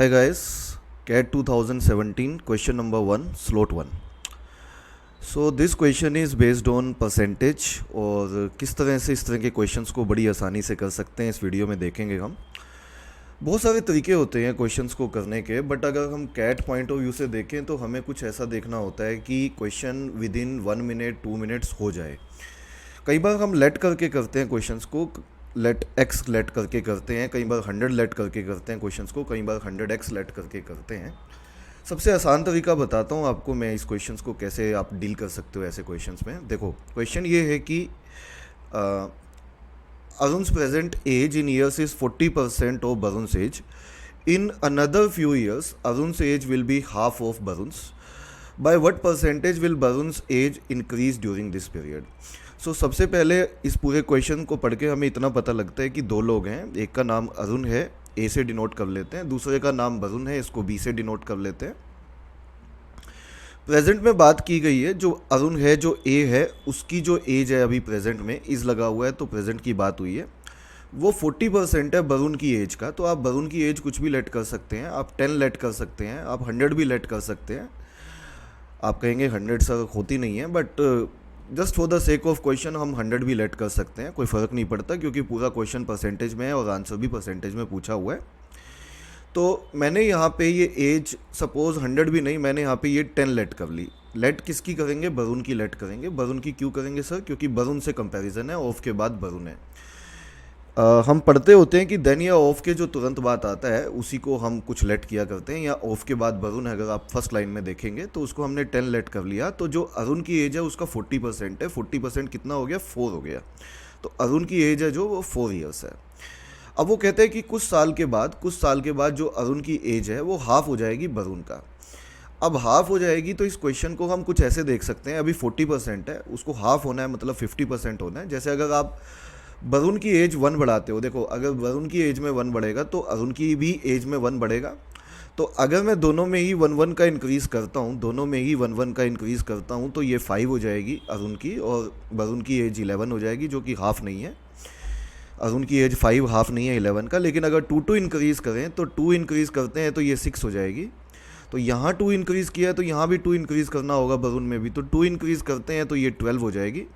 Hi guys, CAT 2017 question number 1 slot 1. So this question is based on percentage और किस तरह से इस तरह के क्वेश्चंस को बड़ी आसानी से कर सकते हैं इस वीडियो में देखेंगे हम। बहुत सारे तरीके होते हैं क्वेश्चंस को करने के, बट अगर हम कैट पॉइंट ऑफ व्यू से देखें तो हमें कुछ ऐसा देखना होता है कि question with in 1 minute 2 minutes हो जाए। कई बार हम लेट करके करते हैं क्वेश्चंस को, लेट एक्स लेट करके करते हैं, कई बार 100 लेट करके करते हैं क्वेश्चंस को, कई बार 100x लेट करके करते हैं। सबसे आसान तरीका बताता हूँ आपको मैं इस क्वेश्चंस को कैसे आप डील कर सकते हो ऐसे क्वेश्चंस में। देखो क्वेश्चन ये है कि अरुण's present age in years is 40% of Barun's age. In another few years, Arun's age will be half of Barun's. By what percentage will Barun's age increase during this period? So सबसे पहले इस पूरे question को पढ़ के हमें इतना पता लगता है कि दो लोग हैं, एक का नाम अरुण है, ए से डिनोट कर लेते हैं, दूसरे का नाम वरुण है, इसको बी से डिनोट कर लेते हैं। प्रेजेंट में बात की गई है, जो अरुण है जो ए है उसकी जो एज है अभी प्रेजेंट में इज लगा हुआ है, तो प्रेजेंट की बात हुई है, वो 40% है वरुण की एज का। तो आप वरुण की एज कुछ भी लेट कर सकते हैं, आप 10 लेट कर सकते हैं, आप 100 भी लेट कर सकते हैं। आप कहेंगे 100 सर होती नहीं है, but just for the sake of question हम 100 भी लेट कर सकते हैं, कोई फ़र्क नहीं पड़ता क्योंकि पूरा क्वेश्चन परसेंटेज में है और आंसर भी परसेंटेज में पूछा हुआ है। तो मैंने यहाँ पे ये एज सपोज 100 भी नहीं, मैंने यहाँ पे ये 10 लेट कर ली। लेट किसकी करेंगे? वरुण की लेट करेंगे। वरुण की क्यों करेंगे सर? क्योंकि वरुण से कंपैरिजन है, ऑफ के बाद वरुण है। हम पढ़ते होते हैं कि देन या ऑफ के जो तुरंत बाद आता है उसी को हम कुछ लेट किया करते हैं, या ऑफ के बाद वरुण है, अगर आप फर्स्ट लाइन में देखेंगे तो उसको हमने 10 लेट कर लिया। तो जो अरुण की एज है उसका 40% है, 40% कितना हो गया? 4 हो गया। तो अरुण की एज है जो वो 4 ईयर्स है। अब वो कहते हैं कि कुछ साल के बाद जो अरुण की एज है वो हाफ हो जाएगी वरुण का। अब हाफ हो जाएगी तो इस क्वेश्चन को हम कुछ ऐसे देख सकते हैं, अभी 40% है, उसको हाफ होना है मतलब 50% होना है। जैसे अगर आप वरुण की एज 1 बढ़ाते हो, देखो अगर वरुण की एज में 1 बढ़ेगा तो अरुण की भी एज में 1 बढ़ेगा। तो अगर मैं दोनों में ही 1 का इंक्रीज़ करता हूँ तो ये 5 हो जाएगी अरुण की, और वरुण की एज 11 हो जाएगी, जो कि हाफ नहीं है। अरुण की एज 5 हाफ नहीं है 11 का। लेकिन अगर 2 इंक्रीज़ करें तो 2 इंक्रीज़ करते हैं तो ये 6 हो जाएगी। तो यहाँ 2 इंक्रीज़ किया है तो यहाँ भी 2 इंक्रीज़ करना होगा वरुण में भी, तो 2 इंक्रीज़ करते हैं तो ये 12 हो जाएगी।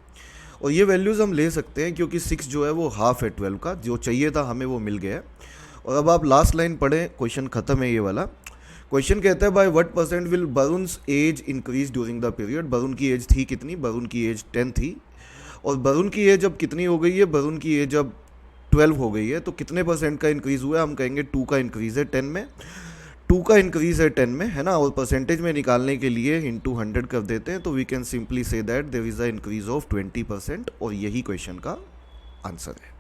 और ये वैल्यूज़ हम ले सकते हैं क्योंकि 6 जो है वो हाफ है 12 का, जो चाहिए था हमें वो मिल गया है। और अब आप लास्ट लाइन पढ़ें, क्वेश्चन ख़त्म है ये वाला। क्वेश्चन कहता है by what percent will Varun's age increase during the period. Varun की एज थी कितनी? वरुण की एज 10 थी, और वरुण की एज अब कितनी हो गई है? वरुण की एज अब 12 हो गई है। तो कितने परसेंट का इंक्रीज़ हुआ है? हम कहेंगे 2 का इंक्रीज़ है 10 में, 2 का इंक्रीज़ है 10 में, है ना। और परसेंटेज में निकालने के लिए इंटू 100 कर देते हैं, तो we can simply say that there is a increase of 20%, और यही क्वेश्चन का आंसर है।